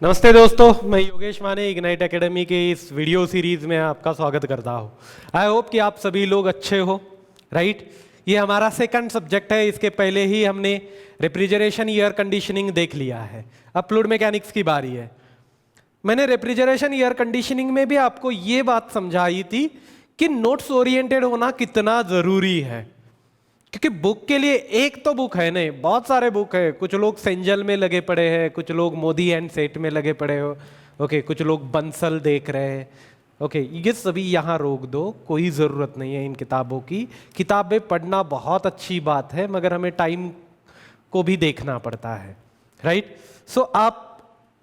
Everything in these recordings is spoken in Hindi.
नमस्ते दोस्तों, मैं योगेश माने इग्नाइट एकेडमी के इस वीडियो सीरीज में आपका स्वागत करता हूँ। आई होप कि आप सभी लोग अच्छे हो, राइट। ये हमारा सेकंड सब्जेक्ट है। इसके पहले ही हमने रेफ्रिजरेशन एयर कंडीशनिंग देख लिया है। अब फ्लूइड मैकेनिक्स की बारी है। मैंने रेफ्रिजरेशन एयर कंडीशनिंग में भी आपको ये बात समझाई थी कि नोट्स ओरिएंटेड होना कितना ज़रूरी है, क्योंकि बुक के लिए एक तो बुक है नहीं, बहुत सारे बुक है। कुछ लोग सेंजल में लगे पड़े हैं, कुछ लोग मोदी एंड सेठ में लगे पड़े हो, ओके। कुछ लोग बंसल देख रहे हैं, ओके। ये सभी यहाँ रोक दो, कोई ज़रूरत नहीं है इन किताबों की। किताबें पढ़ना बहुत अच्छी बात है, मगर हमें टाइम को भी देखना पड़ता है, राइट। सो आप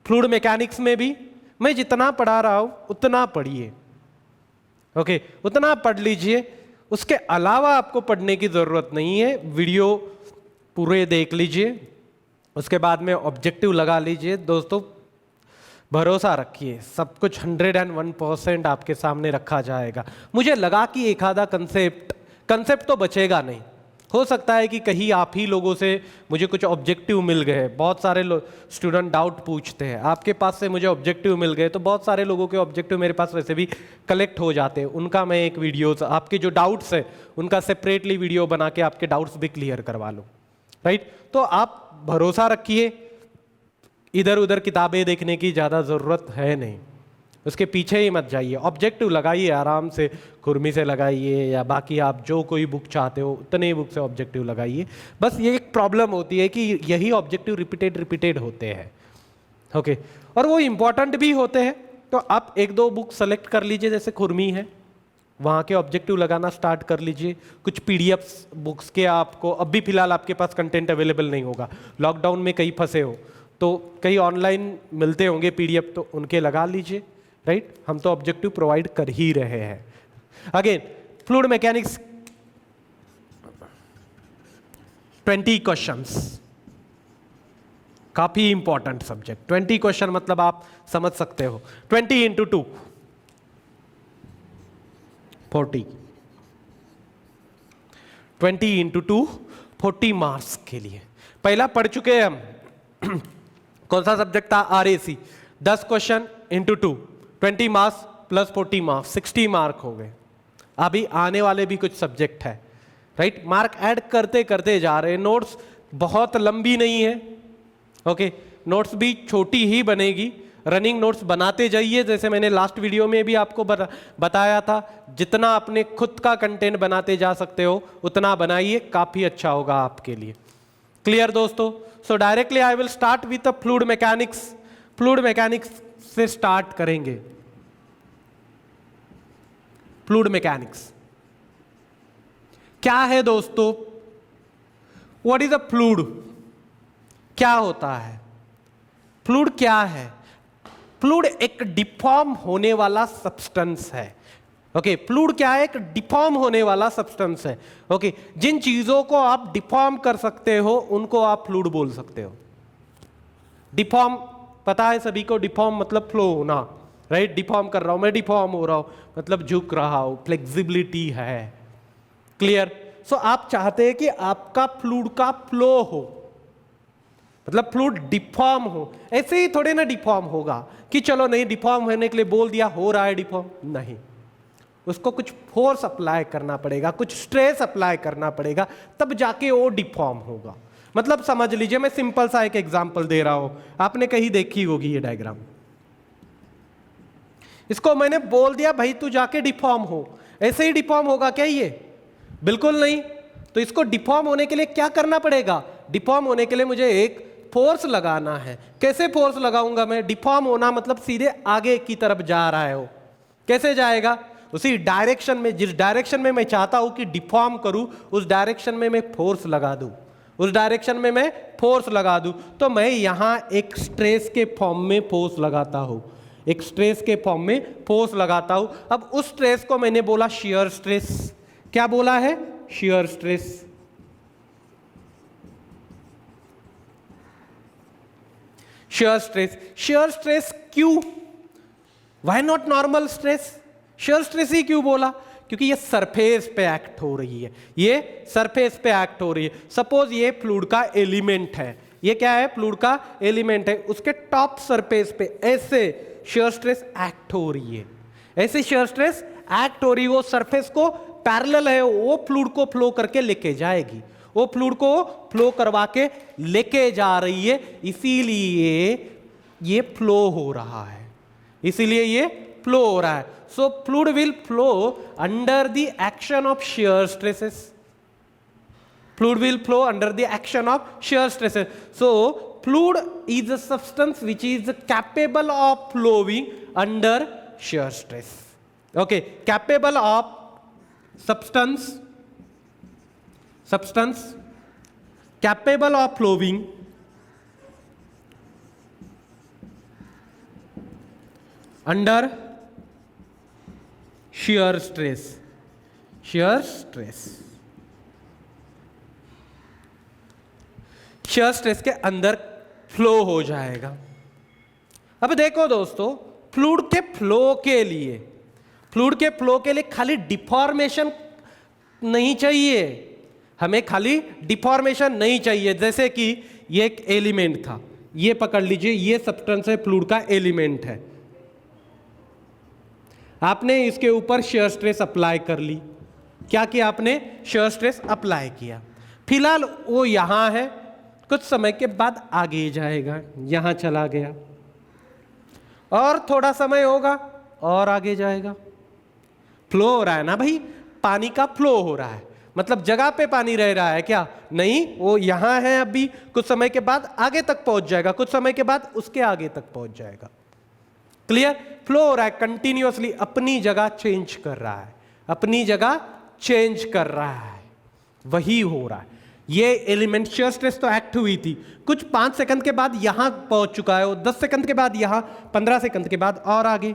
फ्लूइड मैकेनिक्स में भी मैं जितना पढ़ा रहा हूँ उतना पढ़िए, ओके, उतना पढ़ लीजिए। उसके अलावा आपको पढ़ने की ज़रूरत नहीं है। वीडियो पूरे देख लीजिए, उसके बाद में ऑब्जेक्टिव लगा लीजिए। दोस्तों, भरोसा रखिए, सब कुछ 101% आपके सामने रखा जाएगा। मुझे लगा कि एक आधा कंसेप्ट तो बचेगा नहीं। हो सकता है कि कहीं आप ही लोगों से मुझे कुछ ऑब्जेक्टिव मिल गए। बहुत सारे स्टूडेंट डाउट पूछते हैं, आपके पास से मुझे ऑब्जेक्टिव मिल गए, तो बहुत सारे लोगों के ऑब्जेक्टिव मेरे पास वैसे भी कलेक्ट हो जाते हैं। उनका मैं एक वीडियो, आपके जो डाउट्स है उनका सेपरेटली वीडियो बना के आपके डाउट्स भी क्लियर करवा लो, राइट। तो आप भरोसा रखिए, इधर उधर किताबें देखने की ज़्यादा ज़रूरत है नहीं, उसके पीछे ही मत जाइए। ऑब्जेक्टिव लगाइए, आराम से कुर्मी से लगाइए, या बाकी आप जो कोई बुक चाहते हो उतने बुक से ऑब्जेक्टिव लगाइए। बस ये एक प्रॉब्लम होती है कि यही ऑब्जेक्टिव रिपीटेड होते हैं, ओके, और वो इम्पॉर्टेंट भी होते हैं। तो आप एक दो बुक सेलेक्ट कर लीजिए, जैसे खुरमी है, वहाँ के ऑब्जेक्टिव लगाना स्टार्ट कर लीजिए। कुछ PDF बुक्स के आपको अभी फिलहाल आपके पास कंटेंट अवेलेबल नहीं होगा, लॉकडाउन में कहीं फंसे हो, तो कई ऑनलाइन मिलते होंगे PDF, तो उनके लगा लीजिए, राइट। हम तो ऑब्जेक्टिव प्रोवाइड कर ही रहे हैं। अगेन, फ्लूइड मैकेनिक्स 20 क्वेश्चंस, काफी इंपॉर्टेंट सब्जेक्ट। 20 क्वेश्चन मतलब आप समझ सकते हो, 20 × 2 40, 20 × 2 40 मार्क्स के लिए। पहला पढ़ चुके हैं हम। कौन सा सब्जेक्ट था? RAC। 10 question × 2, 20 marks plus 40 marks, 60 mark हो गए। अभी आने वाले भी कुछ सब्जेक्ट है, राइट। मार्क ऐड करते करते जा रहे हैं। नोट्स बहुत लंबी नहीं है, ओके, नोट्स भी छोटी ही बनेगी। रनिंग नोट्स बनाते जाइए, जैसे मैंने लास्ट वीडियो में भी आपको बताया था। जितना अपने खुद का कंटेंट बनाते जा सकते हो उतना बनाइए, काफी अच्छा होगा आपके लिए। क्लियर दोस्तों? सो directly I will start with a fluid mechanics. Fluid mechanics से स्टार्ट करेंगे। फ्लूइड मैकेनिक्स क्या है दोस्तों? What is a fluid? क्या होता है फ्लूइड? क्या है फ्लूइड? एक डिफॉर्म होने वाला सब्सटेंस है, ओके। फ्लूइड क्या है? एक डिफॉर्म होने वाला सब्सटेंस है, ओके। जिन चीजों को आप डिफॉर्म कर सकते हो उनको आप फ्लूइड बोल सकते हो। डिफॉर्म पता है सभी को, डिफॉर्म मतलब फ्लो होना, राइट। डिफॉर्म कर रहा हूं मैं, डिफॉर्म हो रहा हूं मतलब झुक रहा हूं, फ्लेक्सिबिलिटी है। क्लियर? सो आप चाहते हैं कि आपका फ्लूइड का फ्लो हो, मतलब फ्लूइड डिफॉर्म हो। ऐसे ही थोड़े ना डिफॉर्म होगा कि चलो नहीं, डिफॉर्म होने के लिए बोल दिया, हो रहा है डिफॉर्म, नहीं। उसको कुछ फोर्स अप्लाई करना पड़ेगा, कुछ स्ट्रेस अप्लाई करना पड़ेगा, तब जाके वो डिफॉर्म होगा। मतलब समझ लीजिए, मैं सिंपल सा एक एग्जांपल दे रहा हूं, आपने कहीं देखी होगी ये डायग्राम। इसको मैंने बोल दिया भाई तू जाके डिफॉर्म हो, ऐसे ही डिफॉर्म होगा क्या ये? बिल्कुल नहीं। तो इसको डिफॉर्म होने के लिए क्या करना पड़ेगा? डिफॉर्म होने के लिए मुझे एक फोर्स लगाना है। कैसे फोर्स लगाऊंगा मैं? डिफॉर्म होना मतलब सीधे आगे की तरफ जा रहा है वो। कैसे जाएगा? उसी डायरेक्शन में, जिस डायरेक्शन में मैं चाहता हूं कि डिफॉर्म करूं, उस डायरेक्शन में मैं फोर्स लगा दूं, उस डायरेक्शन में मैं फोर्स लगा दूं। तो मैं यहां एक स्ट्रेस के फॉर्म में फोर्स लगाता हूं, एक स्ट्रेस के फॉर्म में फोर्स लगाता हूं। अब उस स्ट्रेस को मैंने बोला शियर स्ट्रेस। क्या बोला है? Shear stress. Shear stress. Shear stress क्यों? Why not normal stress? Shear stress ही क्यों बोला? क्योंकि ये सरफेस पे एक्ट हो रही है, ये सरफेस पे एक्ट हो रही है। सपोज ये फ्लूइड का एलिमेंट है, ये क्या है, फ्लूइड का एलिमेंट है, उसके टॉप सरफेस पे ऐसे शियर स्ट्रेस एक्ट हो रही है, ऐसे शियर स्ट्रेस एक्ट हो रही है, वो सरफेस को पैरेलल है, वो फ्लूइड को फ्लो करके लेके जाएगी, वो फ्लूइड को फ्लो करवा के लेके जा रही है, इसीलिए ये फ्लो हो रहा है, इसीलिए ये फ्लो हो रहा है। So fluid will flow under the action of shear stresses, fluid will flow under the action of shear stresses. So fluid is a substance which is capable of flowing under shear stress. Okay, capable of substance capable of flowing under shear stress. Shear stress के अंदर फ्लो हो जाएगा। अब देखो दोस्तों, फ्लूइड के फ्लो के लिए खाली डिफॉर्मेशन नहीं चाहिए, हमें खाली डिफॉर्मेशन नहीं चाहिए। जैसे कि ये एक एलिमेंट था, ये पकड़ लीजिए, ये सब्सटेंस है, फ्लूइड का एलिमेंट है, आपने इसके ऊपर शियर स्ट्रेस अप्लाई कर ली। क्या किया आपने? शियर स्ट्रेस अप्लाई किया। फिलहाल वो यहां है, कुछ समय के बाद आगे जाएगा, यहां चला गया, और थोड़ा समय होगा और आगे जाएगा। फ्लो हो रहा है ना भाई, पानी का फ्लो हो रहा है, मतलब जगह पे पानी रह रहा है क्या? नहीं, वो यहां है अभी, कुछ समय के बाद आगे तक पहुंच जाएगा, कुछ समय के बाद उसके आगे तक पहुंच जाएगा। क्लियर? फ्लो हो रहा है कंटिन्यूअसली, अपनी जगह चेंज कर रहा है, अपनी जगह चेंज कर रहा है, वही हो रहा है। ये एलिमेंट शियर स्ट्रेस तो एक्ट हुई थी, कुछ 5 सेकंड के बाद यहां पहुंच चुका है, 10 सेकंड के बाद यहां, 15 सेकंड के बाद और आगे।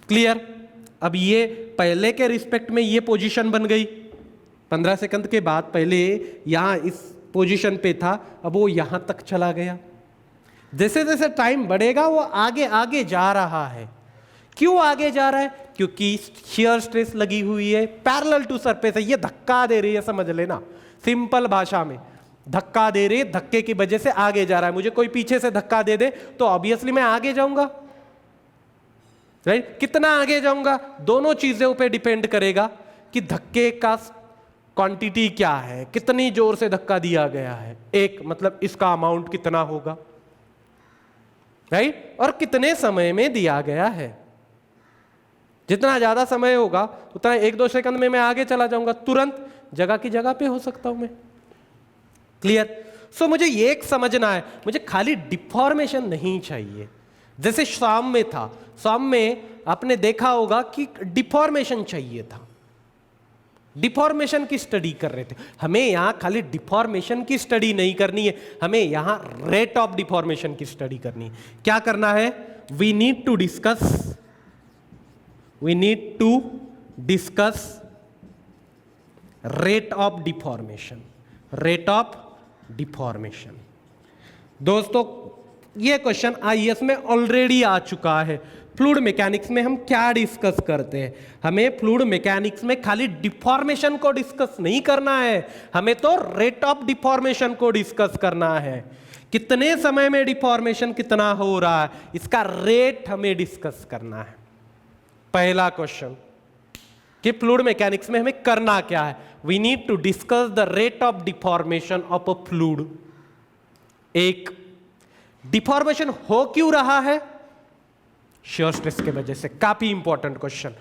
क्लियर? अब ये पहले के रिस्पेक्ट में ये पोजीशन बन गई, 15 सेकंड के बाद पहले यहां इस पोजीशन पे था, अब वो यहां तक चला गया। जैसे जैसे टाइम बढ़ेगा वो आगे आगे जा रहा है। क्यों आगे जा रहा है? क्योंकि शियर स्ट्रेस लगी हुई है, पैरेलल टू सरफेस है, ये धक्का दे रही है, समझ लेना, सिंपल भाषा में धक्का दे रही है, धक्के की वजह से आगे जा रहा है। मुझे कोई पीछे से धक्का दे दे तो ऑब्वियसली मैं आगे जाऊंगा, राइट? कितना आगे जाऊंगा, दोनों चीजों पे डिपेंड करेगा कि धक्के का क्वांटिटी क्या है, कितनी जोर से धक्का दिया गया है, एक मतलब इसका अमाउंट कितना होगा, राइट? और कितने समय में दिया गया है। जितना ज्यादा समय होगा उतना 1-2 सेकंड में मैं आगे चला जाऊंगा, तुरंत जगह की जगह पे हो सकता हूं मैं। क्लियर? सो मुझे ये एक समझना है, मुझे खाली डिफॉर्मेशन नहीं चाहिए। जैसे शाम में था, शाम में आपने देखा होगा कि डिफॉर्मेशन चाहिए था, डिफॉर्मेशन की स्टडी कर रहे थे। हमें यहां खाली डिफॉर्मेशन की स्टडी नहीं करनी है, हमें यहां रेट ऑफ डिफॉर्मेशन की स्टडी करनी है। क्या करना है? We need to discuss rate of deformation. दोस्तों ये क्वेश्चन आईएएस में ऑलरेडी आ चुका है। फ्लूइड मैकेनिक्स में हम क्या डिस्कस करते हैं? हमें फ्लूइड मैकेनिक्स में खाली डिफॉर्मेशन को डिस्कस नहीं करना है, हमें तो रेट ऑफ डिफॉर्मेशन को डिस्कस करना है। कितने समय में डिफॉर्मेशन कितना हो रहा है, इसका रेट हमें डिस्कस करना है। पहला क्वेश्चन कि फ्लूइड मैकेनिक्स में हमें करना क्या है? We need to discuss the rate of deformation of a fluid. एक, डिफॉर्मेशन हो क्यों रहा है? शियर स्ट्रेस के वजह से। काफी इंपॉर्टेंट क्वेश्चन,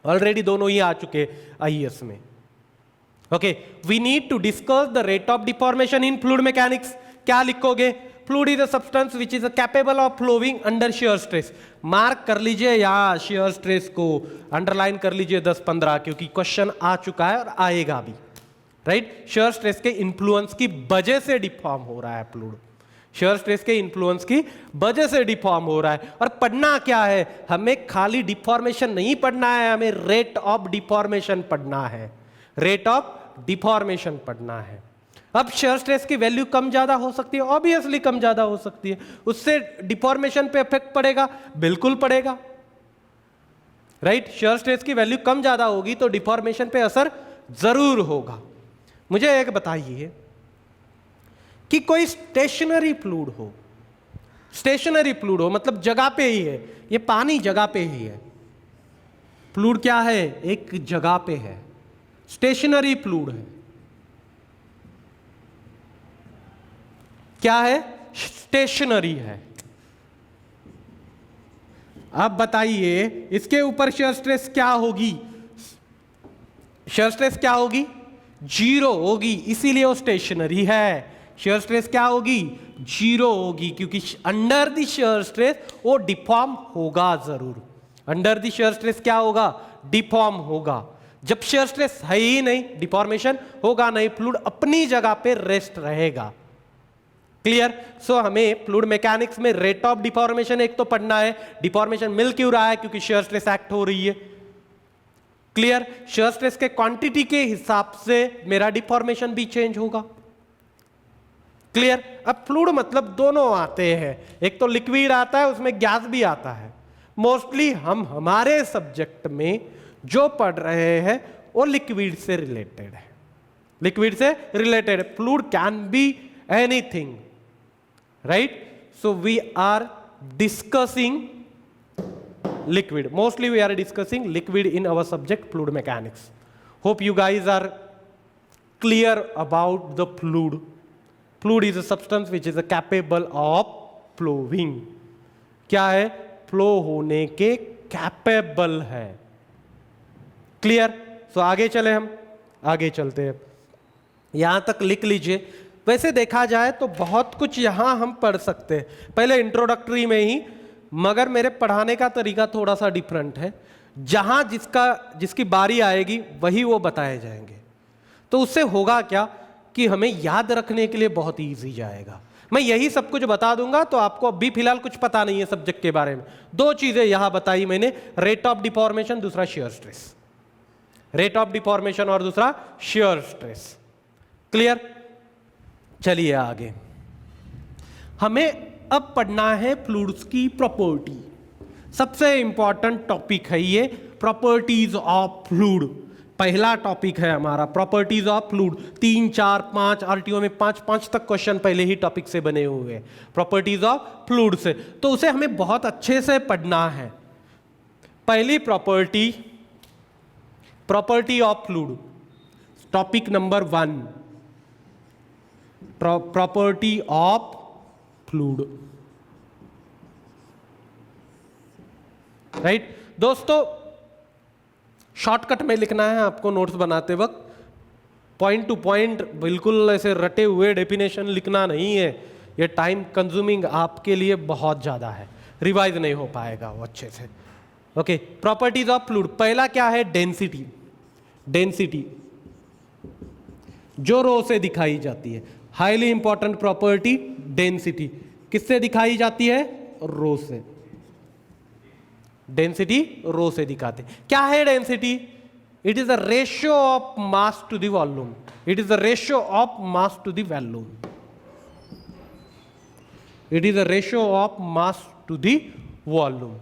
ऑलरेडी दोनों ही आ चुके आईएएस में। Okay, we need to discuss the rate of deformation in fluid mechanics. क्या लिखोगे? Fluid is a substance which is capable of flowing under shear stress. Mark कर लीजिए यहां शियर स्ट्रेस को, अंडरलाइन कर लीजिए 10-15, क्योंकि क्वेश्चन आ चुका है और आएगा भी, राइट? शियर स्ट्रेस के इन्फ्लुएंस की वजह से डिफॉर्म हो रहा है फ्लूइड, शियर स्ट्रेस के इन्फ्लुएंस की वजह से डिफॉर्म हो रहा है। और पढ़ना क्या है? हमें खाली डिफॉर्मेशन नहीं पढ़ना है, हमें रेट ऑफ डिफॉर्मेशन पढ़ना है, रेट ऑफ डिफॉर्मेशन पढ़ना है। अब शियर स्ट्रेस की वैल्यू कम ज्यादा हो सकती है, ऑब्वियसली कम ज्यादा हो सकती है, उससे डिफॉर्मेशन पे इफेक्ट पड़ेगा, बिल्कुल पड़ेगा, राइट? शियर स्ट्रेस की वैल्यू कम ज्यादा होगी तो डिफॉर्मेशन पे असर जरूर होगा। मुझे एक बताइए कि कोई स्टेशनरी फ्लूइड हो, स्टेशनरी फ्लूइड हो मतलब जगह पे ही है, ये पानी जगह पे ही है, फ्लूइड क्या है, एक जगह पे है, स्टेशनरी फ्लूइड है, क्या है, स्टेशनरी है। अब बताइए इसके ऊपर शेयर स्ट्रेस क्या होगी, शेयर स्ट्रेस क्या होगी, 0 होगी, इसीलिए वो स्टेशनरी है। शेयर स्ट्रेस क्या होगी, 0 होगी, क्योंकि अंडर द शेयर स्ट्रेस वो डिफॉर्म होगा जरूर, अंडर द शेयर स्ट्रेस क्या होगा, डिफॉर्म होगा। जब शेयर स्ट्रेस है ही नहीं, डिफॉर्मेशन होगा नहीं, फ्लूइड अपनी जगह पे रेस्ट रहेगा। क्लियर? सो हमें फ्लूइड मैकेनिक्स में रेट ऑफ डिफॉर्मेशन एक तो पढ़ना है, डिफॉर्मेशन मिल क्यों रहा है, क्योंकि शेयर स्ट्रेस एक्ट हो रही है। क्लियर? शेयर स्ट्रेस के क्वांटिटी के हिसाब से मेरा डिफॉर्मेशन भी चेंज होगा। क्लियर? अब फ्लूइड मतलब दोनों आते हैं, एक तो लिक्विड आता है, उसमें गैस भी आता है। मोस्टली हम हमारे सब्जेक्ट में जो पढ़ रहे हैं वो लिक्विड से रिलेटेड है, लिक्विड से related. Fluid can be anything, right? So we are discussing liquid, mostly we are discussing liquid in our subject fluid mechanics. Hope you guys are clear about the fluid. Fluid is a substance which is capable of flowing. क्या है, फ्लो होने के कैपेबल है। क्लियर? सो आगे चले, हम आगे चलते हैं, यहां तक लिख लीजिए। वैसे देखा जाए तो बहुत कुछ यहां हम पढ़ सकते हैं पहले इंट्रोडक्टरी में ही, मगर मेरे पढ़ाने का तरीका थोड़ा सा डिफरेंट है। जहां जिसकी बारी आएगी वही वो बताए जाएंगे, तो उससे होगा क्या कि हमें याद रखने के लिए बहुत ईजी जाएगा। मैं यही सब कुछ बता दूंगा, तो आपको अभी फिलहाल कुछ पता नहीं है सब्जेक्ट के बारे में। 2 चीजें यहां बताई मैंने, रेट ऑफ डिफॉर्मेशन, दूसरा shear stress. Rate of deformation और दूसरा शेयर स्ट्रेस। क्लियर? चलिए आगे, हमें अब पढ़ना है फ्लूइड्स की प्रॉपर्टी। सबसे इंपॉर्टेंट टॉपिक है ये, प्रॉपर्टीज ऑफ फ्लूइड। पहला टॉपिक है हमारा प्रॉपर्टीज ऑफ फ्लूइड। 3, 4, 5 आरटीओ में 5 तक क्वेश्चन पहले ही टॉपिक से बने हुए हैं प्रॉपर्टीज ऑफ फ्लूइड से, तो उसे हमें बहुत अच्छे से पढ़ना है। पहली property, property of fluid, topic number 1, property of fluid. Right दोस्तों, शॉर्टकट में लिखना है आपको नोट्स बनाते वक्त, पॉइंट टू पॉइंट बिल्कुल ऐसे रटे हुए डेफिनेशन लिखना नहीं है, ये टाइम कंज्यूमिंग आपके लिए बहुत ज्यादा है, रिवाइज नहीं हो पाएगा वो अच्छे से। Okay, properties of fluid. पहला क्या है, डेंसिटी। डेंसिटी जो रो से दिखाई जाती है, हाईली इंपॉर्टेंट प्रॉपर्टी डेंसिटी। किससे दिखाई जाती है, रो से। डेंसिटी रो से दिखाते। क्या है density? It is the ratio of mass to the volume. It is the ratio of mass to the volume. It is the ratio of mass to the volume.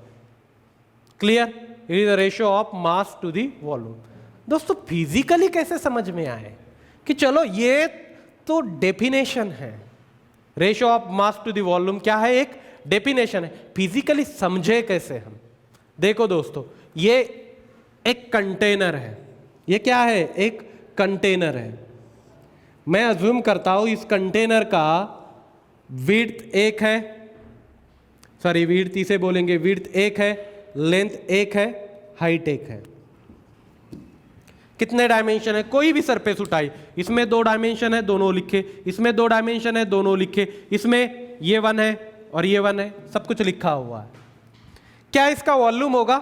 Clear? It is the ratio of mass to the volume. दोस्तों फिजिकली कैसे समझ में आए कि चलो ये तो डेफिनेशन है, ratio of mass to the volume क्या है, एक डेफिनेशन है, फिजिकली समझे कैसे हम। देखो दोस्तों, ये एक कंटेनर है, ये क्या है, एक कंटेनर है। मैं अज्यूम करता हूं इस कंटेनर का विड्थ 1 है, सॉरी विड्थ इसे बोलेंगे, विड्थ 1 है, लेंथ 1 है, हाइट 1 है। कितने डायमेंशन है, कोई भी सरफेस उठाई, इसमें 2 डायमेंशन है, दोनों लिखे, इसमें 2 डायमेंशन है, दोनों लिखे, इसमें ये 1 है और ये 1 है, सब कुछ लिखा हुआ है। क्या इसका वॉल्यूम होगा?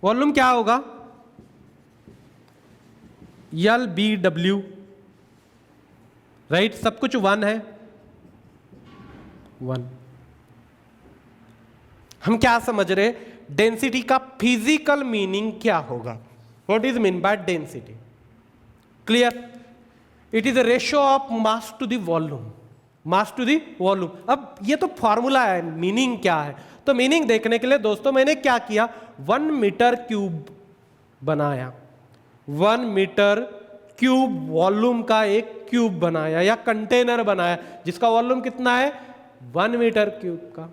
वॉल्यूम क्या होगा, LBW, राइट? सब कुछ 1 है, 1। हम क्या समझ रहे, डेंसिटी का फिजिकल मीनिंग क्या होगा? What is mean by density? Clear? It is a ratio of mass to the volume. Mass to the volume. अब ये तो फॉर्मूला है, मीनिंग क्या है? तो मीनिंग देखने के लिए दोस्तों मैंने क्या किया, 1 मीटर क्यूब बनाया। 1 मीटर क्यूब वॉल्यूम का एक क्यूब बनाया या कंटेनर बनाया जिसका वॉल्यूम कितना है 1 मीटर क्यूब का।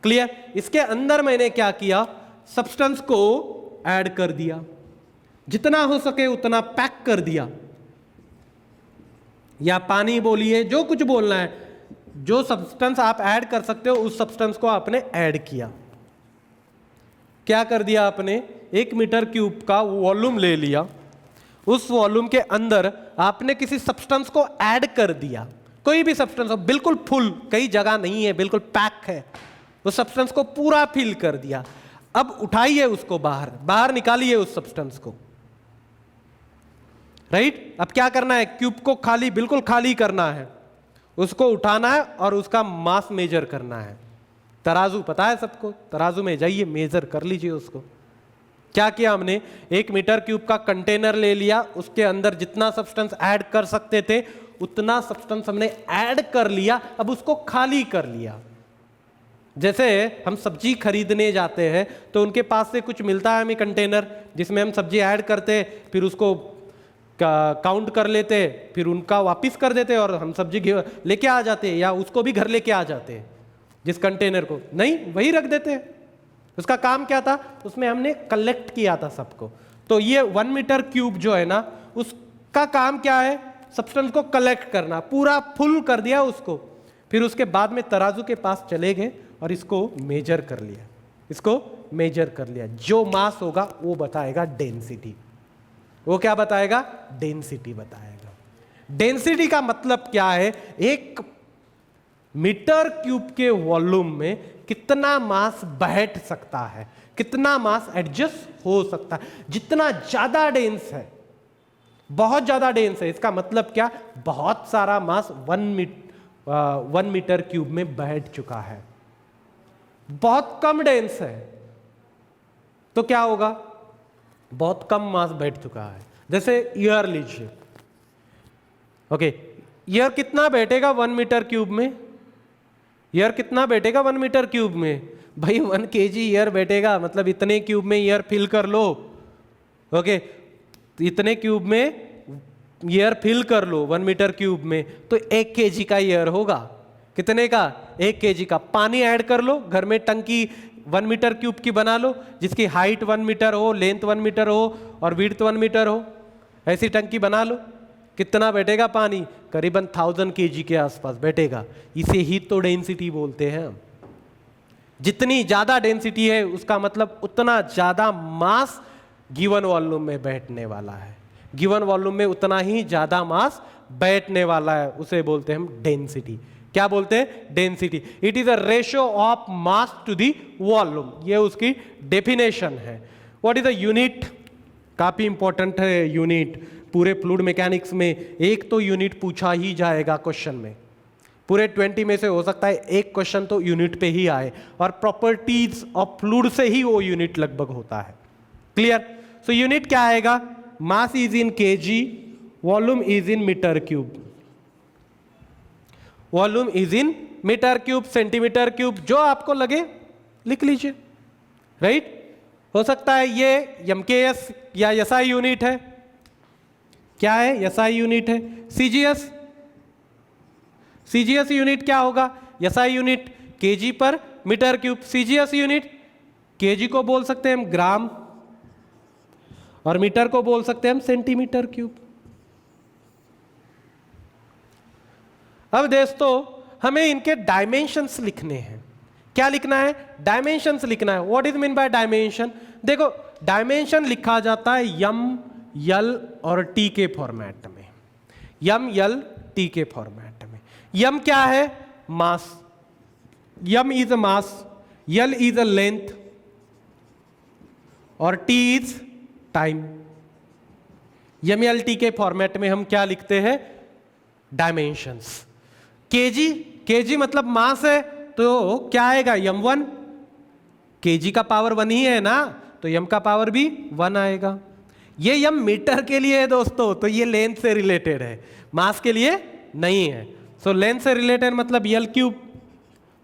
क्लियर? इसके अंदर मैंने क्या किया, सब्सटेंस को ऐड कर दिया, जितना हो सके उतना पैक कर दिया, या पानी बोलिए, जो कुछ बोलना है, जो सब्सटेंस आप ऐड कर सकते हो उस सब्सटेंस को आपने ऐड किया। क्या कर दिया आपने, 1 मीटर क्यूब का वॉल्यूम ले लिया, उस वॉल्यूम के अंदर आपने किसी सब्सटेंस को ऐड कर दिया, कोई भी सब्सटेंस हो, बिल्कुल फुल, कई जगह नहीं है, बिल्कुल पैक है, उस सब्सटेंस को पूरा फिल कर दिया। अब उठाइए उसको बाहर, बाहर निकालिए उस सब्सटेंस को, राइट? अब क्या करना है, क्यूब को खाली, बिल्कुल खाली करना है, उसको उठाना है और उसका मास मेजर करना है। तराजू पता है सबको, तराजू में जाइए, मेजर कर लीजिए उसको। क्या किया हमने, 1 मीटर क्यूब का कंटेनर ले लिया, उसके अंदर जितना सब्सटेंस ऐड कर सकते थे उतना सब्सटेंस हमने ऐड कर लिया, अब उसको खाली कर लिया। जैसे हम सब्जी खरीदने जाते हैं तो उनके पास से कुछ मिलता है हमें कंटेनर, जिसमें हम सब्जी ऐड करते, फिर उसको काउंट कर लेते, फिर उनका वापस कर देते और हम सब्जी लेके आ जाते, या उसको भी घर लेके आ जाते, जिस कंटेनर को नहीं वही रख देते। उसका काम क्या था, उसमें हमने कलेक्ट किया था सबको। तो ये 1 मीटर क्यूब जो है ना, उसका काम क्या है, सब्सटेंस को कलेक्ट करना, पूरा फुल कर दिया उसको। फिर उसके बाद में तराजू के पास चले गए और इसको मेजर कर लिया, इसको मेजर कर लिया। जो मास होगा वो बताएगा डेंसिटी। वो क्या बताएगा, डेंसिटी बताएगा। डेंसिटी का मतलब क्या है, 1 मीटर क्यूब के वॉल्यूम में कितना मास बैठ सकता है, कितना मास एडजस्ट हो सकता है। जितना ज्यादा डेंस है, बहुत ज्यादा डेंस है, इसका मतलब क्या, बहुत सारा मास 1 मीटर क्यूब में बैठ चुका है। बहुत कम डेंस है तो क्या होगा, बहुत कम मास बैठ चुका है। जैसे एयर लीजिए, ओके, एयर कितना बैठेगा 1 मीटर क्यूब में, एयर कितना बैठेगा 1 मीटर क्यूब में, भाई 1 kg एयर बैठेगा, मतलब इतने क्यूब में एयर फिल कर लो। ओके, तो इतने क्यूब में एयर फिल कर लो 1 मीटर क्यूब में, तो 1 kg का एयर होगा। कितने का, 1 kg का। पानी ऐड कर लो, घर में टंकी 1 मीटर क्यूब की बना लो, जिसकी हाइट 1 मीटर हो, लेंथ 1 मीटर हो और विड्थ 1 मीटर हो, ऐसी टंकी बना लो। कितना बैठेगा पानी, करीबन 1000 kg के आसपास बैठेगा। इसे ही तो डेंसिटी बोलते हैं हम। जितनी ज्यादा डेंसिटी है उसका मतलब उतना ज्यादा मास गिवन वॉल्यूम में बैठने वाला है, गिवन वॉल्यूम में उतना ही ज्यादा मास बैठने वाला है, उसे बोलते हैं हम डेंसिटी। क्या बोलते हैं, density. It is a ratio of mass to the volume, ये उसकी डेफिनेशन है। व्हाट इज अ यूनिट, काफी इंपॉर्टेंट है यूनिट। पूरे फ्लूइड मैकेनिक्स में एक तो यूनिट पूछा ही जाएगा क्वेश्चन में, पूरे 20 में से हो सकता है एक क्वेश्चन तो यूनिट पे ही आए, और प्रॉपर्टीज ऑफ फ्लूइड से ही वो यूनिट लगभग होता है। क्लियर? सो यूनिट क्या आएगा, mass is in KG, volume is in metre cube, volume is in metre cube, centimetre cube, जो आपको लगे लिख लीजिए, राइट? हो सकता है ये एमकेएस या एसआई यूनिट है। क्या है, एसआई यूनिट है। सीजीएस, सीजीएस यूनिट क्या होगा, एसआई यूनिट केजी पर metre cube, CGS unit KG को बोल सकते हैं हम ग्राम, और मीटर को बोल सकते हैं हम सेंटीमीटर क्यूब। अब दोस्तों हमें इनके डायमेंशंस लिखने हैं। क्या लिखना है, डायमेंशंस लिखना है। What is mean by dimension, देखो डायमेंशन लिखा जाता है यम, यल और टी के फॉर्मेट में, यम, यल, टी के फॉर्मेट में। यम क्या है, mass, M is a mass, L is a length और T is time. M, L, T के फॉर्मेट में हम क्या लिखते हैं, डायमेंशंस। केजी, केजी मतलब मास है, तो क्या आएगा, m1, केजी का पावर 1 ही है ना, तो m का पावर भी 1 आएगा। ये m मीटर के लिए है दोस्तों, तो ये लेंथ से रिलेटेड है, मास के लिए नहीं है। सो लेंथ से रिलेटेड मतलब यल क्यूब।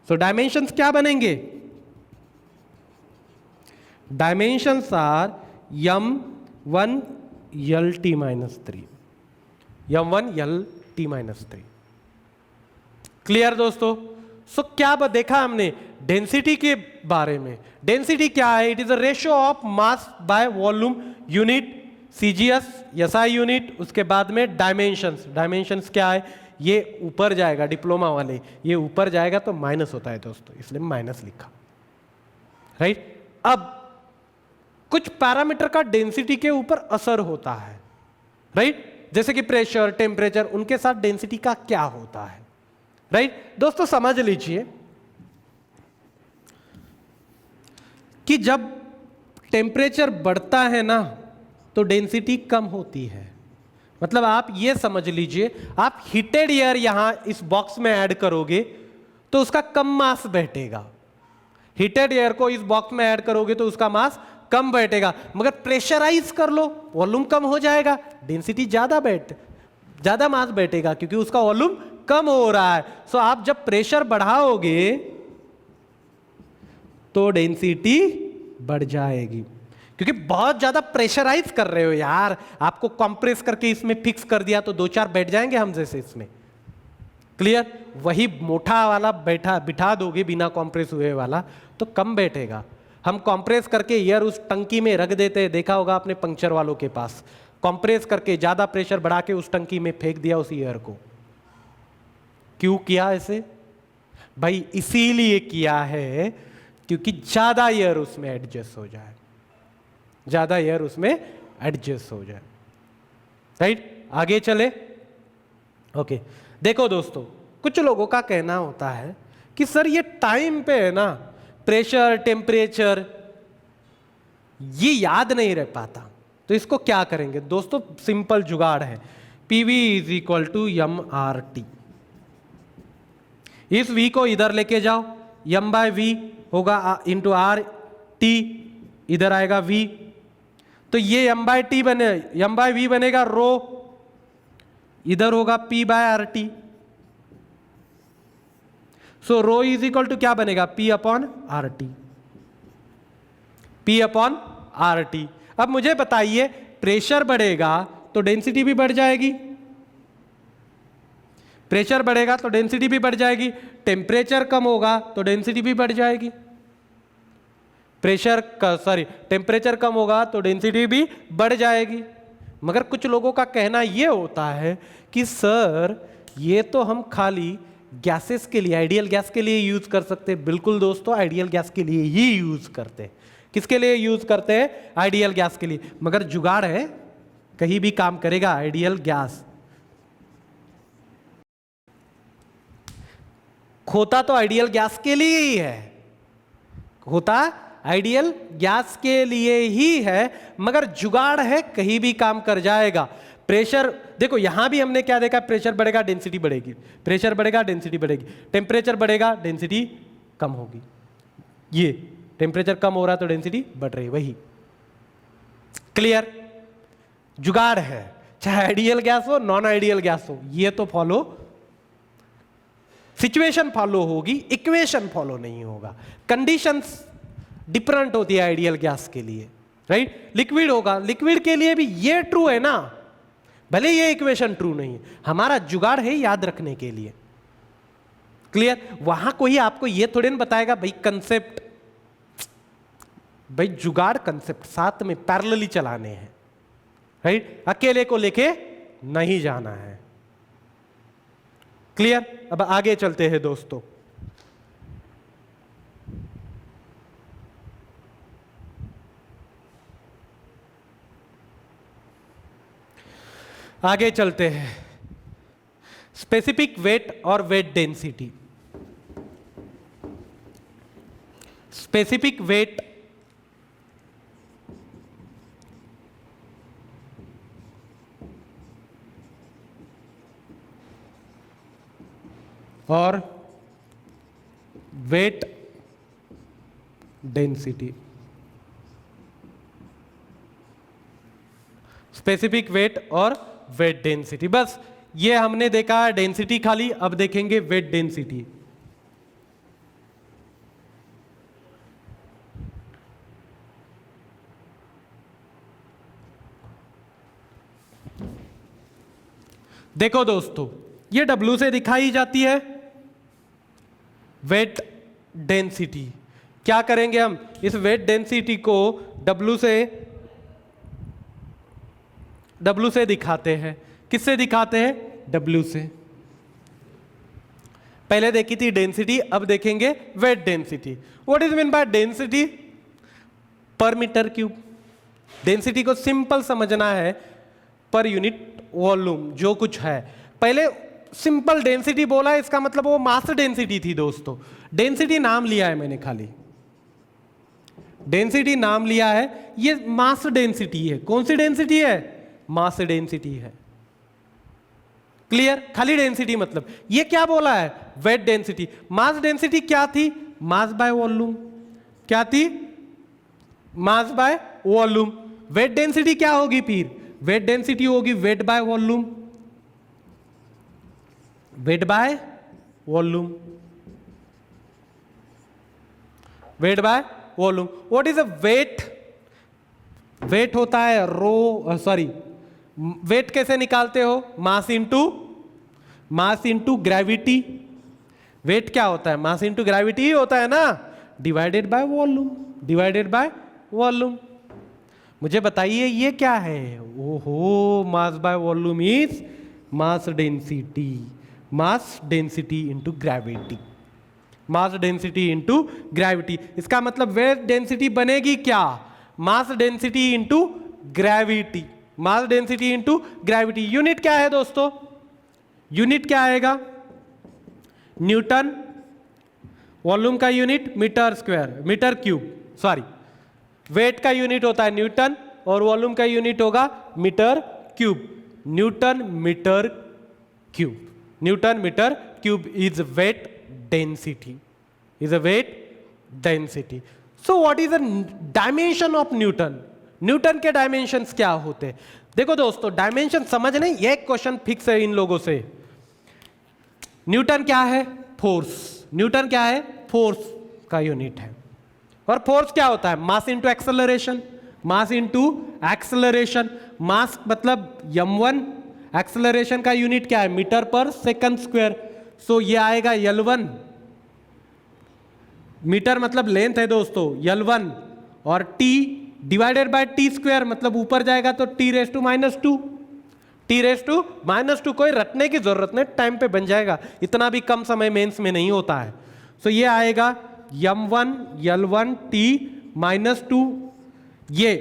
सो डायमेंशंस क्या बनेंगे, dimensions are m1 L T minus three, m1 L T minus three. Clear दोस्तों? सो क्या देखा हमने डेंसिटी के बारे में। डेंसिटी क्या है? It is a ratio of mass by volume unit, CGS SI unit, उसके बाद में डायमेंशंस। डायमेंशंस क्या है? ये ऊपर जाएगा, डिप्लोमा वाले ये ऊपर जाएगा तो माइनस होता है दोस्तों, इसलिए माइनस लिखा, राइट। अब कुछ पैरामीटर का डेंसिटी के ऊपर असर होता है, राइट, जैसे कि प्रेशर, टेम्परेचर, उनके साथ डेंसिटी का क्या होता है, राइट। दोस्तों समझ लीजिए कि जब टेम्परेचर बढ़ता है ना तो डेंसिटी कम होती है। मतलब आप ये समझ लीजिए, आप हीटेड एयर यहां इस बॉक्स में ऐड करोगे तो उसका कम मास बैठेगा। हीटेड एयर को इस बॉक्स में ऐड करोगे तो उसका मास कम बैठेगा, मगर प्रेशराइज कर लो, वॉल्यूम कम हो जाएगा, डेंसिटी ज्यादा मास बैठेगा क्योंकि उसका वॉल्यूम कम हो रहा है। सो आप जब प्रेशर बढ़ाओगे तो डेंसिटी बढ़ जाएगी, क्योंकि बहुत ज्यादा प्रेशराइज कर रहे हो यार। आपको कंप्रेस करके इसमें फिक्स कर दिया तो दो चार बैठ जाएंगे हम जैसे इसमें। क्लियर? वही मोटा वाला बिठा दोगे बिना कंप्रेस हुए वाला तो कम बैठेगा। हम कंप्रेस करके एयर उस टंकी में रख देते हैं, देखा होगा आपने पंक्चर वालों के पास, कंप्रेस करके ज्यादा प्रेशर बढ़ा के उस टंकी में फेंक दिया उस एयर को। क्यों किया ऐसे? भाई इसीलिए किया है क्योंकि ज्यादा एयर उसमें एडजस्ट हो जाए, ज्यादा एयर उसमें एडजस्ट हो जाए, राइट। आगे चले। ओके देखो दोस्तों, कुछ लोगों का कहना होता है कि सर ये टाइम पे है ना, प्रेशर, टेम्परेचर ये याद नहीं रह पाता, तो इसको क्या करेंगे? दोस्तों सिंपल जुगाड़ है, PV is equal to M R T. इस v को इधर लेके जाओ, m बाय वी होगा इंटू आर टी, इधर आएगा v, तो ये m बाय टी बने, m बाय वी बनेगा रो, इधर होगा p by R T. So rho is equal to क्या बनेगा? p upon R T, p upon R T. अब मुझे बताइए, प्रेशर बढ़ेगा तो डेंसिटी भी बढ़ जाएगी, प्रेशर बढ़ेगा तो डेंसिटी भी बढ़ जाएगी, टेम्परेचर कम होगा तो डेंसिटी भी बढ़ जाएगी, टेम्परेचर कम होगा तो डेंसिटी भी बढ़ जाएगी। मगर कुछ लोगों का कहना यह होता है कि सर ये तो हम खाली गैसेस के लिए, आइडियल गैस के लिए यूज कर सकते हैं। बिल्कुल दोस्तों, आइडियल गैस के लिए ही यूज करते हैं। किसके लिए यूज करते हैं? आइडियल गैस के लिए। मगर जुगाड़ है, कहीं भी काम करेगा आइडियल गैस। होता तो आइडियल गैस के लिए ही है, होता आइडियल गैस के लिए ही है, मगर जुगाड़ है, कहीं भी काम कर जाएगा। प्रेशर देखो, यहां भी हमने क्या देखा? प्रेशर बढ़ेगा डेंसिटी बढ़ेगी, प्रेशर बढ़ेगा डेंसिटी बढ़ेगी, टेम्परेचर बढ़ेगा डेंसिटी कम होगी। ये टेम्परेचर कम हो रहा है तो डेंसिटी बढ़ रही है, वही। क्लियर? जुगाड़ है, चाहे आइडियल गैस हो नॉन आइडियल गैस हो, ये तो फॉलो, सिचुएशन फॉलो होगी, इक्वेशन फॉलो नहीं होगा। कंडीशंस डिफरेंट होती है आइडियल गैस के लिए, राइट। लिक्विड होगा, लिक्विड के लिए भी ये ट्रू है ना, भले ये इक्वेशन ट्रू नहीं है, हमारा जुगाड़ है याद रखने के लिए। क्लियर? वहां कोई आपको ये थोड़े ना बताएगा भाई कंसेप्ट, भाई जुगाड़ कंसेप्ट साथ में पैरेलली चलाने हैं, राइट। अकेले को लेके नहीं जाना है। क्लियर? अब आगे चलते हैं दोस्तों। आगे चलते हैं, स्पेसिफिक वेट और वेट डेंसिटी। स्पेसिफिक वेट और वेट डेंसिटी। स्पेसिफिक वेट और वेट डेंसिटी, बस ये हमने देखा डेंसिटी खाली, अब देखेंगे वेट डेंसिटी। देखो दोस्तों, ये W से दिखाई जाती है वेट डेंसिटी। क्या करेंगे हम, इस वेट डेंसिटी को W से दिखाते हैं। किससे दिखाते हैं? W से। पहले देखी थी डेंसिटी, अब देखेंगे weight density. What is mean by density? पर मीटर क्यूब। डेंसिटी को सिंपल समझना है, पर यूनिट वॉल्यूम जो कुछ है। पहले सिंपल डेंसिटी बोला, इसका मतलब वो मास डेंसिटी थी दोस्तों। डेंसिटी नाम लिया है मैंने, खाली डेंसिटी नाम लिया है, ये मास डेंसिटी है। कौन सी डेंसिटी है? मास डेंसिटी है। क्लियर? खाली डेंसिटी मतलब ये क्या बोला है? Weight density. मास डेंसिटी क्या थी? Mass by volume. क्या थी? Mass by volume. Weight density क्या होगी फिर? वेट डेंसिटी होगी weight by volume. Weight by volume. Weight by volume. What is a weight? Weight होता है रो, सॉरी, वेट कैसे निकालते हो? Mass into gravity. वेट क्या होता है? मास इंटू ग्रेविटी ही होता है ना, divided by volume. Divided by volume. मुझे बताइए ये क्या है? ओहो, mass by volume is mass density. Mass density into gravity. Mass density into gravity. इसका मतलब वेट डेंसिटी बनेगी क्या? Mass density into gravity. Mass density into gravity. Unit क्या है दोस्तों? यूनिट क्या आएगा? न्यूटन। वॉल्यूम का unit metre square, metre cube, sorry. Weight का यूनिट होता है न्यूटन और वॉल्यूम का यूनिट होगा metre cube. Newton metre cube. Newton metre cube is weight density. Is a weight density. So what is the dimension of newton? Newton के डायमेंशंस क्या होते हैं? देखो दोस्तों, डायमेंशन समझने, ये क्वेश्चन फिक्स है इन लोगों से। न्यूटन क्या है? फोर्स। न्यूटन क्या है? फोर्स का यूनिट है। और फोर्स क्या होता है? Mass into acceleration. Mass into acceleration. Mass मतलब m1, एक्सेलरेशन का यूनिट क्या है? मीटर पर सेकंड स्क्वायर। सो ये आएगा L1। मीटर मतलब लेंथ है दोस्तों, L1, और T divided by T square, मतलब ऊपर जाएगा तो T⁻²। T⁻², कोई रटने की जरूरत नहीं, टाइम पे बन जाएगा। इतना भी कम समय मेंस में नहीं होता है। सो ये आएगा m1 L1 T-2। ये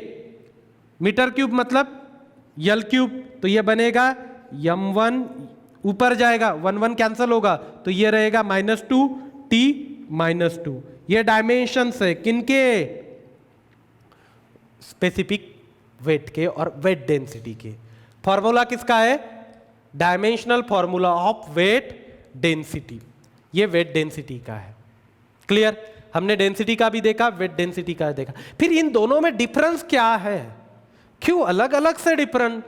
मीटर क्यूब मतलब L3, तो ये बनेगा m1, ऊपर जाएगा 1 कैंसिल होगा, तो ये रहेगा -2 T-2। ये डायमेंशंस है किनके? स्पेसिफिक वेट के और वेट डेंसिटी के। फॉर्मूला किसका है? Dimensional formula of weight density. ये वेट डेंसिटी का है। क्लियर? हमने डेंसिटी का भी देखा, वेट डेंसिटी का देखा। फिर इन दोनों में डिफरेंस क्या है? क्यों अलग अलग से डिफरेंस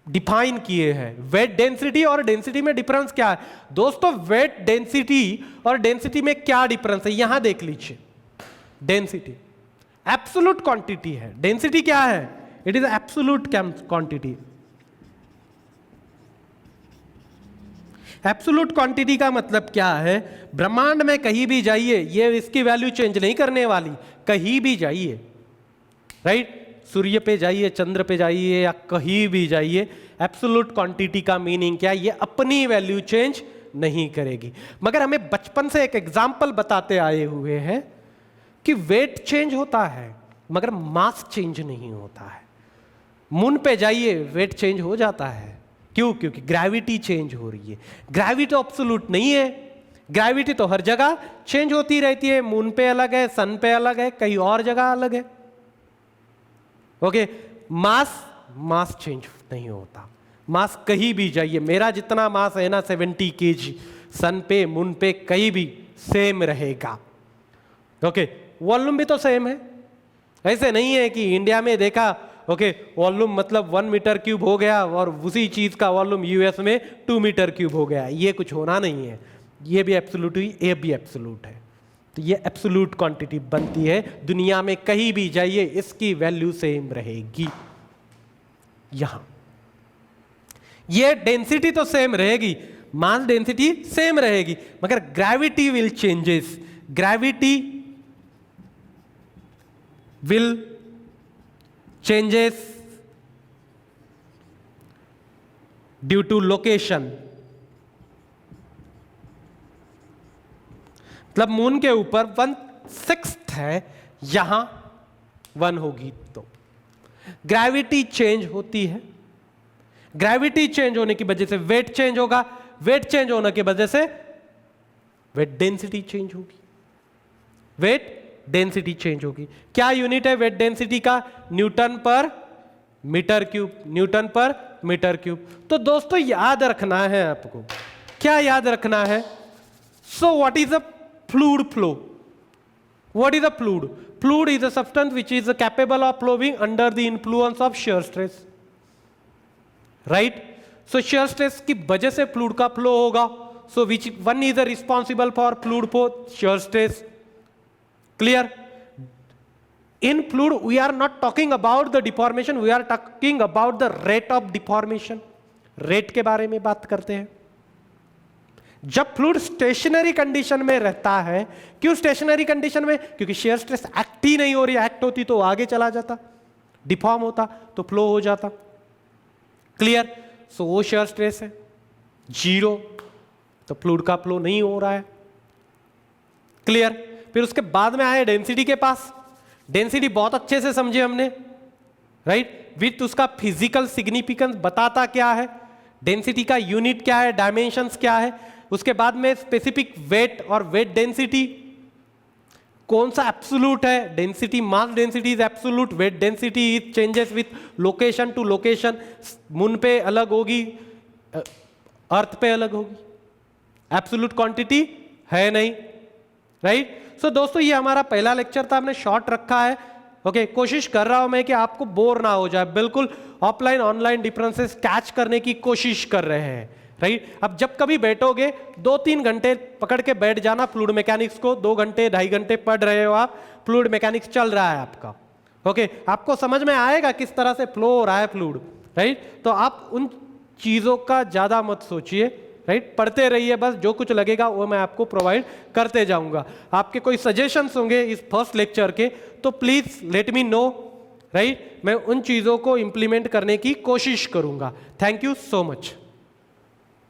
डिफाइन किए हैं? वेट डेंसिटी और डेंसिटी में डिफरेंस क्या है दोस्तों? वेट डेंसिटी और डेंसिटी में क्या डिफरेंस है यहां देख लीजिए। डेंसिटी एब्सोल्यूट क्वांटिटी है। डेंसिटी क्या है? It is absolute quantity. Absolute quantity का मतलब क्या है? ब्रह्मांड में कहीं भी जाइए, ये इसकी वैल्यू चेंज नहीं करने वाली। कहीं भी जाइए, राइट? सूर्य पे जाइए, चंद्र पे जाइए, या कहीं भी जाइए, एब्सोल्यूट क्वांटिटी का मीनिंग क्या है? ये अपनी वैल्यू चेंज नहीं करेगी। मगर हमें बचपन से एक एग्जाम्पल बताते आए हुए हैं कि वेट चेंज होता है मगर मास चेंज नहीं होता है। मून पे जाइए, वेट चेंज हो जाता है। क्यों? क्योंकि ग्रेविटी चेंज हो रही है। ग्रेविटी एब्सोल्यूट नहीं है। ग्रेविटी तो हर जगह चेंज होती रहती है। मून पे अलग है, सन पे अलग है, कहीं और जगह अलग है। ओके, मास चेंज नहीं होता। मास कहीं भी जाइए, मेरा जितना मास है ना 70 kg, सन पे, मून पे, कहीं भी सेम रहेगा। ओके, वॉल्यूम भी तो सेम है। ऐसे नहीं है कि इंडिया में देखा, ओके, वॉल्यूम मतलब 1 मीटर क्यूब हो गया और उसी चीज का वॉल्यूम यूएस में 2 मीटर क्यूब हो गया। ये कुछ होना नहीं है। ये भी एब्सोल्यूट हुई, ये भी एब्सोल्यूट है। तो ये एब्सोल्यूट क्वांटिटी बनती है। दुनिया में कहीं भी जाइए, इसकी वैल्यू सेम रहेगी। यहां ये डेंसिटी तो सेम रहेगी, मास डेंसिटी सेम रहेगी, मगर gravity will changes, gravity will changes due to location. मतलब मून के ऊपर 1/6 है, यहां 1 होगी तो ग्रेविटी चेंज होती है। ग्रेविटी चेंज होने की वजह से वेट चेंज होगा, वेट चेंज होने की वजह से वेट डेंसिटी चेंज होगी, वेट डेंसिटी चेंज होगी। क्या यूनिट है वेट डेंसिटी का? न्यूटन पर मीटर क्यूब, न्यूटन पर मीटर क्यूब। तो दोस्तों याद रखना है आपको, क्या याद रखना है? सो what is a fluid flow? What is a fluid? Fluid is a substance which is capable of flowing under the influence of shear stress. Right? So shear stress की वजह से fluid का flow होगा. So which one is responsible for fluid flow? Shear stress. Clear? In fluid we are not talking about the deformation, we are talking about the rate of deformation. Rate के बारे में बात करते हैं. जब फ्लूइड स्टेशनरी कंडीशन में रहता है, क्यों स्टेशनरी कंडीशन में? क्योंकि शेयर स्ट्रेस एक्ट ही नहीं हो रही, एक्ट होती तो आगे चला जाता, डिफॉर्म होता तो फ्लो हो जाता। क्लियर? सो वो शेयर स्ट्रेस है 0, तो फ्लूइड का फ्लो नहीं हो रहा है। क्लियर? फिर उसके बाद में आए डेंसिटी के पास। डेंसिटी बहुत अच्छे से समझे हमने, राइट? विथ उसका फिजिकल सिग्निफिकेंस बताता क्या है, डेंसिटी का यूनिट क्या है, डायमेंशंस क्या है। उसके बाद में स्पेसिफिक वेट और वेट डेंसिटी कौन सा एब्सोल्यूट है, density mass density is absolute, weight density is changes with location to location. Moon पे अलग होगी, अर्थ पे अलग होगी, एब्सोल्यूट क्वांटिटी है नहीं, राइट? सो दोस्तों ये हमारा पहला लेक्चर था, हमने शॉर्ट रखा है। ओके, कोशिश कर रहा हूं मैं कि आपको बोर ना हो जाए, बिल्कुल ऑफलाइन ऑनलाइन डिफरेंसेस कैच करने की कोशिश कर रहे हैं, राइट? अब जब कभी बैठोगे 2-3 घंटे पकड़ के बैठ जाना फ्लूइड मैकेनिक्स को, 2 घंटे 2.5 घंटे पढ़ रहे हो आप, फ्लूइड मैकेनिक्स चल रहा है आपका। ओके, आपको समझ में आएगा किस तरह से फ्लो हो रहा है फ्लूइड, राइट? तो आप उन चीजों का ज्यादा मत सोचिए, राइट? पढ़ते रहिए, बस जो कुछ लगेगा वो मैं आपको प्रोवाइड करते जाऊंगा। आपके कोई सजेशंस होंगे इस फर्स्ट लेक्चर के तो please let me know, right? मैं उन चीजों को इंप्लीमेंट करने की कोशिश करूंगा। Thank you so much.